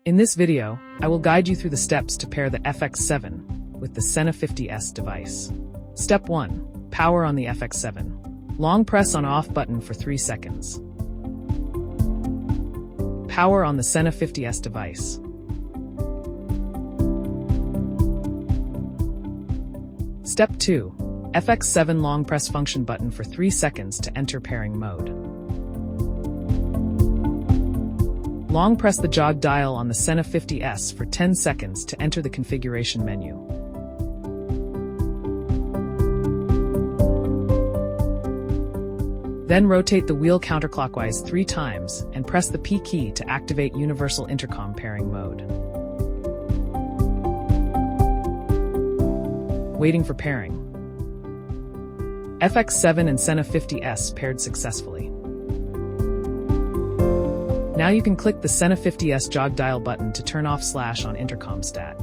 In this video, I will guide you through the steps to pair the FX7 with the Sena 50S device. Step 1. Power on the FX7. Long press on off button for 3 seconds. Power on the Sena 50S device. Step 2. FX7 long press function button for 3 seconds to enter pairing mode. Long press the jog dial on the Sena 50S for 10 seconds to enter the configuration menu. Then rotate the wheel counterclockwise 3 times and press the P key to activate universal intercom pairing mode. Waiting for pairing. FX7 and Sena 50S paired successfully. Now you can click the Sena 50S jog dial button to turn off / on intercom stat.